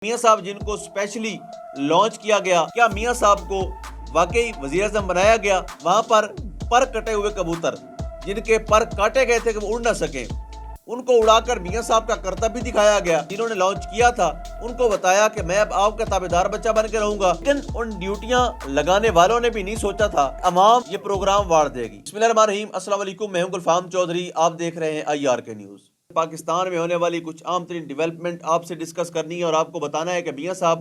میاں صاحب جن کو اسپیشلی لانچ کیا گیا، کیا میاں صاحب کو واقعی وزیر اعظم بنایا گیا؟ وہاں پر کٹے ہوئے کبوتر جن کے پر کاٹے گئے تھے کہ وہ اڑ نہ سکیں، ان کو اڑا کر میاں صاحب کا کرتب بھی دکھایا گیا۔ جنہوں نے لانچ کیا تھا ان کو بتایا کہ میں اب آپ کا تابعدار بچہ بن کے رہوں گا، لیکن ان ڈیوٹیاں لگانے والوں نے بھی نہیں سوچا تھا عوام یہ پروگرام واڑ دے گی۔ بسم اللہ الرحمن الرحیم، السلام علیکم، میں ہوں گلفام چودھری، آپ دیکھ رہے ہیں IRK نیوز۔ پاکستان میں ہونے والی کچھ عام ترین ڈیولپمنٹ آپ سے ڈسکس کرنی ہے اور آپ کو بتانا ہے کہ میاں صاحب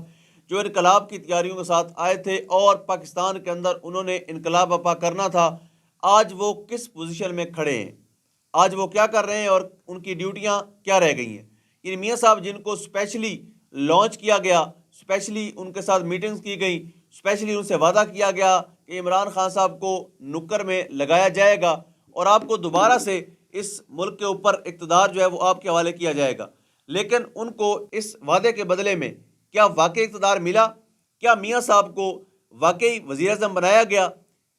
جو انقلاب کی تیاریوں کے ساتھ آئے تھے اور پاکستان کے اندر انہوں نے انقلاب برپا کرنا تھا، آج وہ کس پوزیشن میں کھڑے ہیں، آج وہ کیا کر رہے ہیں اور ان کی ڈیوٹیاں کیا رہ گئی ہیں۔ یعنی میاں صاحب جن کو اسپیشلی لانچ کیا گیا، اسپیشلی ان کے ساتھ میٹنگز کی گئی، اسپیشلی ان سے وعدہ کیا گیا کہ عمران خان صاحب کو نکر میں لگایا جائے گا اور آپ کو دوبارہ سے اس ملک کے اوپر اقتدار جو ہے وہ آپ کے حوالے کیا جائے گا، لیکن ان کو اس وعدے کے بدلے میں کیا واقعی اقتدار ملا؟ کیا میاں صاحب کو واقعی وزیر اعظم بنایا گیا؟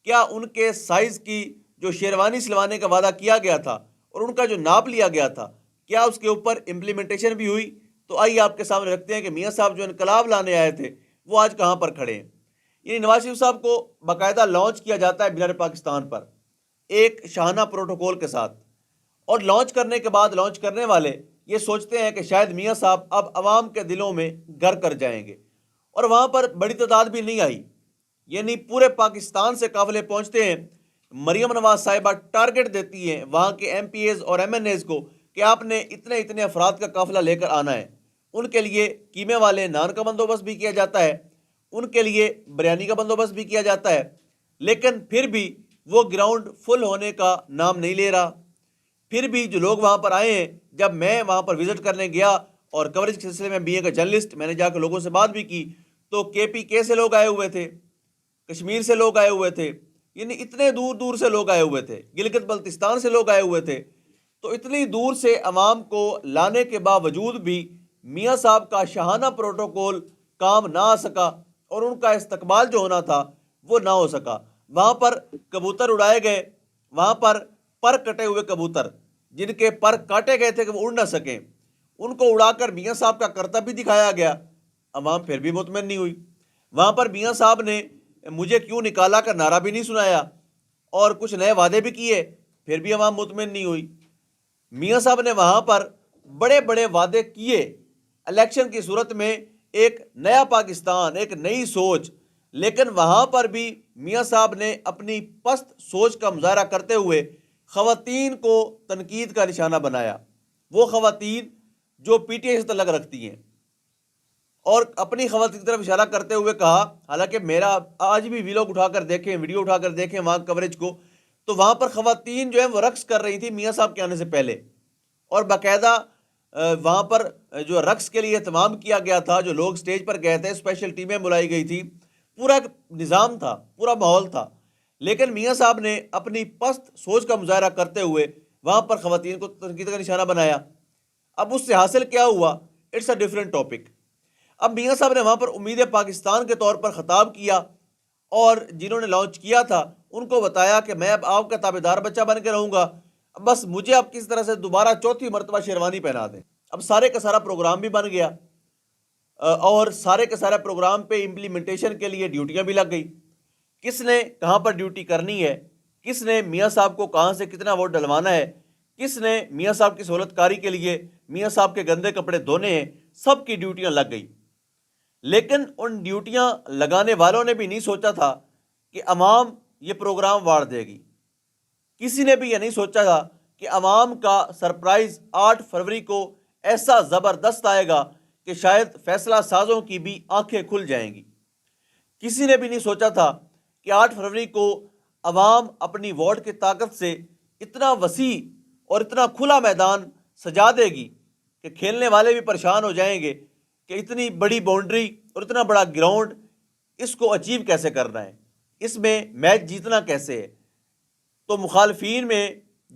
کیا ان کے سائز کی جو شیروانی سلوانے کا وعدہ کیا گیا تھا اور ان کا جو ناپ لیا گیا تھا، کیا اس کے اوپر امپلیمنٹیشن بھی ہوئی؟ تو آئیے آپ کے سامنے رکھتے ہیں کہ میاں صاحب جو انقلاب لانے آئے تھے وہ آج کہاں پر کھڑے ہیں۔ یعنی نواز شریف صاحب کو باقاعدہ لانچ کیا جاتا ہے مینار پاکستان پر ایک شاہانہ پروٹوکول کے ساتھ، اور لانچ کرنے کے بعد لانچ کرنے والے یہ سوچتے ہیں کہ شاید میاں صاحب اب عوام کے دلوں میں گھر کر جائیں گے، اور وہاں پر بڑی تعداد بھی نہیں آئی، یعنی پورے پاکستان سے قافلے پہنچتے ہیں۔ مریم نواز صاحبہ ٹارگٹ دیتی ہیں وہاں کے MPAs اور MNAs کو کہ آپ نے اتنے افراد کا قافلہ لے کر آنا ہے۔ ان کے لیے قیمے والے نان کا بندوبست بھی کیا جاتا ہے، ان کے لیے بریانی کا بندوبست بھی کیا جاتا ہے، لیکن پھر بھی وہ گراؤنڈ فل ہونے کا نام نہیں لے رہا۔ پھر بھی جو لوگ وہاں پر آئے ہیں، جب میں وہاں پر وزٹ کرنے گیا اور کوریج کے سلسلے میں BA کا جرنلسٹ، میں نے جا کے لوگوں سے بات بھی کی، تو KPK سے لوگ آئے ہوئے تھے، کشمیر سے لوگ آئے ہوئے تھے، یعنی اتنے دور دور سے لوگ آئے ہوئے تھے، گلگت بلتستان سے لوگ آئے ہوئے تھے۔ تو اتنی دور سے عوام کو لانے کے باوجود بھی میاں صاحب کا شاہانہ پروٹوکول کام نہ آ سکا اور ان کا استقبال جو ہونا تھا وہ نہ ہو سکا۔ وہاں پر کبوتر اڑائے گئے، وہاں پر کٹے ہوئے کبوتر جن کے پر کاٹے گئے تھے کہ وہ اڑ نہ سکیں، ان کو اڑا کر میاں صاحب کا کرتب بھی دکھایا گیا، عوام پھر بھی مطمئن نہیں ہوئی۔ وہاں پر میاں صاحب نے مجھے کیوں نکالا کا نعرہ بھی نہیں سنایا اور کچھ نئے وعدے بھی کیے، پھر بھی عوام مطمئن نہیں ہوئی۔ میاں صاحب نے وہاں پر بڑے بڑے وعدے کیے الیکشن کی صورت میں، ایک نیا پاکستان، ایک نئی سوچ، لیکن وہاں پر بھی میاں صاحب نے اپنی پست سوچ کا مظاہرہ کرتے ہوئے خواتین کو تنقید کا نشانہ بنایا، وہ خواتین جو PTI سے تعلق رکھتی ہیں، اور اپنی خواتین کی طرف اشارہ کرتے ہوئے کہا، حالانکہ میرا آج بھی ویلوگ اٹھا کر دیکھیں، ویڈیو اٹھا کر دیکھیں وہاں کوریج کو، تو وہاں پر خواتین جو ہیں وہ رقص کر رہی تھی میاں صاحب کے آنے سے پہلے، اور باقاعدہ وہاں پر جو رقص کے لیے اہتمام کیا گیا تھا، جو لوگ سٹیج پر گئے تھے، اسپیشل ٹیمیں بلائی گئی تھی، پورا ایک نظام تھا، پورا ماحول تھا، لیکن میاں صاحب نے اپنی پست سوچ کا مظاہرہ کرتے ہوئے وہاں پر خواتین کو تنقید کا نشانہ بنایا۔ اب اس سے حاصل کیا ہوا، اٹس اے ڈیفرنٹ ٹاپک۔ اب میاں صاحب نے وہاں پر امید پاکستان کے طور پر خطاب کیا اور جنہوں نے لانچ کیا تھا ان کو بتایا کہ میں اب آپ کا تابعدار بچہ بن کے رہوں گا، بس مجھے اب کس طرح سے دوبارہ چوتھی مرتبہ شیروانی پہنا دیں۔ اب سارے کا سارا پروگرام بھی بن گیا اور سارے کے سارے پروگرام پہ امپلیمنٹیشن کے لیے ڈیوٹیاں بھی لگ گئی۔ کس نے کہاں پر ڈیوٹی کرنی ہے، کس نے میاں صاحب کو کہاں سے کتنا ووٹ ڈلوانا ہے، کس نے میاں صاحب کی سہولت کاری کے لیے میاں صاحب کے گندے کپڑے دھونے ہیں، سب کی ڈیوٹیاں لگ گئی۔ لیکن ان ڈیوٹیاں لگانے والوں نے بھی نہیں سوچا تھا کہ عوام یہ پروگرام واڑ دے گی۔ کسی نے بھی یہ نہیں سوچا تھا کہ عوام کا سرپرائز 8 فروری کو ایسا زبردست آئے گا کہ شاید فیصلہ سازوں کی بھی آنکھیں کھل جائیں گی۔ کسی نے بھی نہیں سوچا تھا کہ 8 فروری کو عوام اپنی ووٹ کی طاقت سے اتنا وسیع اور اتنا کھلا میدان سجا دے گی کہ کھیلنے والے بھی پریشان ہو جائیں گے کہ اتنی بڑی باؤنڈری اور اتنا بڑا گراؤنڈ، اس کو اچیو کیسے کرنا ہے، اس میں میچ جیتنا کیسے ہے۔ تو مخالفین میں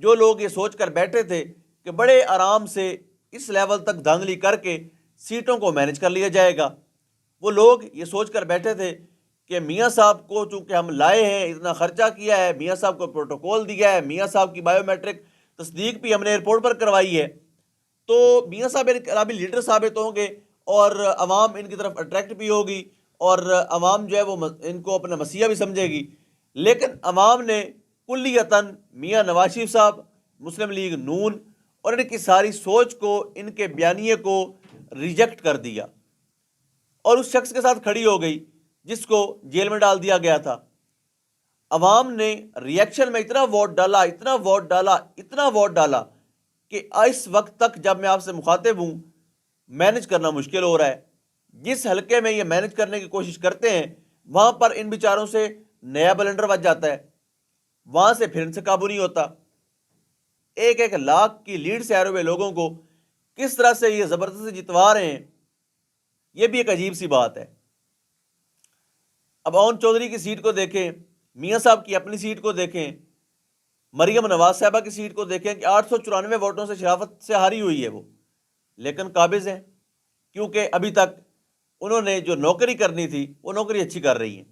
جو لوگ یہ سوچ کر بیٹھے تھے کہ بڑے آرام سے اس لیول تک دھاندلی کر کے سیٹوں کو مینج کر لیا جائے گا، وہ لوگ یہ سوچ کر بیٹھے تھے کہ میاں صاحب کو چونکہ ہم لائے ہیں، اتنا خرچہ کیا ہے، میاں صاحب کو پروٹوکول دیا ہے، میاں صاحب کی بائیو میٹرک تصدیق بھی ہم نے ایئرپورٹ پر کروائی ہے، تو میاں صاحب انقلابی لیڈر ثابت ہوں گے اور عوام ان کی طرف اٹریکٹ بھی ہوگی اور عوام جو ہے وہ ان کو اپنا مسیحا بھی سمجھے گی. لیکن عوام نے کلیتاً میاں نواز شریف صاحب، مسلم لیگ نون اور ان کی ساری سوچ کو، ان کے بیانیے کو ریجیکٹ کر دیا اور اس شخص کے ساتھ کھڑی ہو گئی جس کو جیل میں ڈال دیا گیا تھا. عوام نے ریئیکشن میں اتنا ووٹ ڈالا، اتنا ووٹ ڈالا، اتنا ووٹ ڈالا کہ اس وقت تک جب میں آپ سے مخاطب ہوں مینج کرنا مشکل ہو رہا ہے. جس حلقے میں یہ مینج کرنے کی کوشش کرتے ہیں وہاں پر ان بیچاروں سے نیا بلنڈر بچ جاتا ہے، وہاں سے پھر ان سے قابو نہیں ہوتا. ایک ایک لاکھ کی لیڈ سے آئے ہوئے لوگوں کو کس طرح سے یہ زبردستی جتوا رہے ہیں، یہ بھی ایک عجیب سی بات ہے. اب اون چودھری کی سیٹ کو دیکھیں، میاں صاحب کی اپنی سیٹ کو دیکھیں، مریم نواز صاحبہ کی سیٹ کو دیکھیں کہ 894 ووٹوں سے شرافت سے ہاری ہوئی ہے وہ، لیکن قابض ہیں کیونکہ ابھی تک انہوں نے جو نوکری کرنی تھی وہ نوکری اچھی کر رہی ہیں.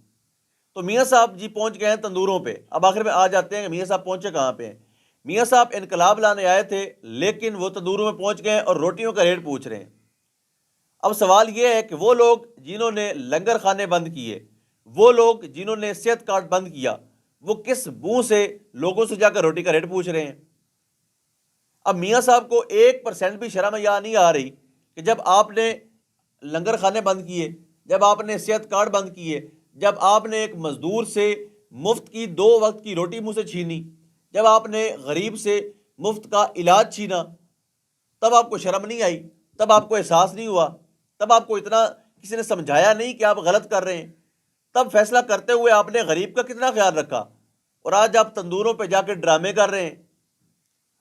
تو میاں صاحب جی پہنچ گئے ہیں تندوروں پہ. اب آخر میں آ جاتے ہیں کہ میاں صاحب پہنچے کہاں پہ ہیں. میاں صاحب انقلاب لانے آئے تھے لیکن وہ تندوروں میں پہنچ گئے اور روٹیوں کا ریٹ پوچھ رہے ہیں. اب سوال یہ ہے کہ وہ لوگ جنہوں نے لنگر خانے بند کیے، وہ لوگ جنہوں نے صحت کارڈ بند کیا، وہ کس منہ سے لوگوں سے جا کر روٹی کا ریٹ پوچھ رہے ہیں؟ اب میاں صاحب کو 1% بھی شرم یا نہیں آ رہی کہ جب آپ نے لنگر خانے بند کیے، جب آپ نے صحت کارڈ بند کیے، جب آپ نے ایک مزدور سے مفت کی 2 وقت کی روٹی منہ سے چھینی، جب آپ نے غریب سے مفت کا علاج چھینا، تب آپ کو شرم نہیں آئی؟ تب آپ کو احساس نہیں ہوا؟ تب آپ کو اتنا کسی نے سمجھایا نہیں کہ آپ غلط کر رہے ہیں؟ تب فیصلہ کرتے ہوئے آپ نے غریب کا کتنا خیال رکھا؟ اور آج آپ تندوروں پہ جا کے ڈرامے کر رہے ہیں.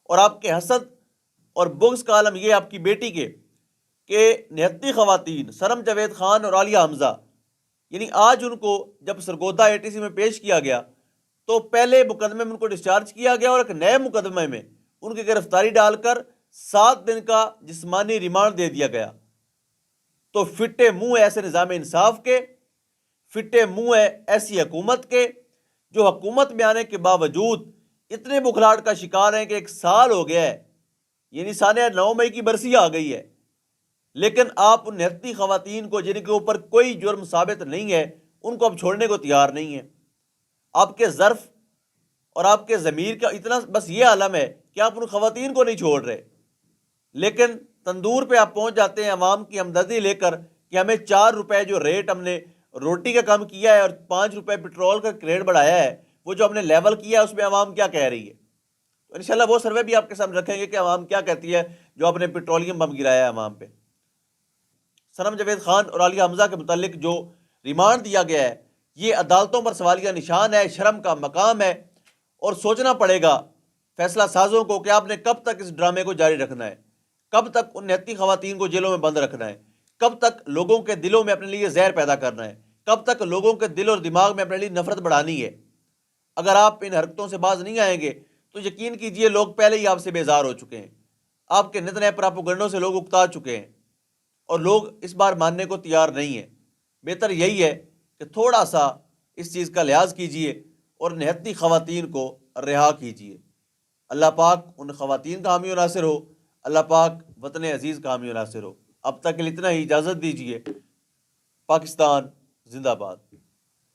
اور آپ کے حسد اور بغض کا عالم یہ آپ کی بیٹی کے کہ نہتی خواتین سرم جاوید خان اور عالیہ حمزہ، یعنی آج ان کو جب سرگودا ATC میں پیش کیا گیا تو پہلے مقدمے میں ان کو ڈسچارج کیا گیا اور ایک نئے مقدمے میں ان کی گرفتاری ڈال کر 7 دن کا جسمانی ریمانڈ دے دیا گیا. تو فٹے منہ ایسے نظام انصاف کے، فٹے منہ ہے ایسی حکومت کے جو حکومت میں آنے کے باوجود اتنے بکھلاہٹ کا شکار ہیں کہ 1 سال ہو گیا ہے، یعنی سانیہ 9 مئی کی برسی آ گئی ہے، لیکن آپ ان نہتی خواتین کو جن کے اوپر کوئی جرم ثابت نہیں ہے ان کو اب چھوڑنے کو تیار نہیں ہے. آپ کے ظرف اور آپ کے ضمیر کا اتنا بس یہ عالم ہے کہ آپ ان خواتین کو نہیں چھوڑ رہے، لیکن تندور پہ آپ پہنچ جاتے ہیں عوام کی ہمدردی لے کر کہ ہمیں 4 روپے جو ریٹ ہم نے روٹی کا کم کیا ہے اور 5 روپے پٹرول کا ریٹ بڑھایا ہے، وہ جو ہم نے لیول کیا ہے اس میں عوام کیا کہہ رہی ہے. تو انشاءاللہ وہ سروے بھی آپ کے سامنے رکھیں گے کہ عوام کیا کہتی ہے جو آپ نے پیٹرولیم بم گرایا ہے عوام پہ. سرم جاوید خان اور عالیہ حمزہ کے متعلق جو ریمانڈ دیا گیا ہے یہ عدالتوں پر سوالیہ نشان ہے، شرم کا مقام ہے، اور سوچنا پڑے گا فیصلہ سازوں کو کہ آپ نے کب تک اس ڈرامے کو جاری رکھنا ہے، کب تک ان نہتی خواتین کو جیلوں میں بند رکھنا ہے، کب تک لوگوں کے دلوں میں اپنے لیے زہر پیدا کرنا ہے، کب تک لوگوں کے دل اور دماغ میں اپنے لیے نفرت بڑھانی ہے. اگر آپ ان حرکتوں سے باز نہیں آئیں گے تو یقین کیجئے لوگ پہلے ہی آپ سے بیزار ہو چکے ہیں، آپ کے نت نئے پراپوگنڈوں سے لوگ اکتا چکے ہیں اور لوگ اس بار ماننے کو تیار نہیں ہیں. بہتر یہی ہے کہ تھوڑا سا اس چیز کا لحاظ کیجئے اور نہتی خواتین کو رہا کیجئے. اللہ پاک ان خواتین کا حامی و ناصر ہو، اللہ پاک وطن عزیز کا حامی و ناصر ہو. اب تک کے لیے اتنا ہی، اجازت دیجئے. پاکستان زندہ باد.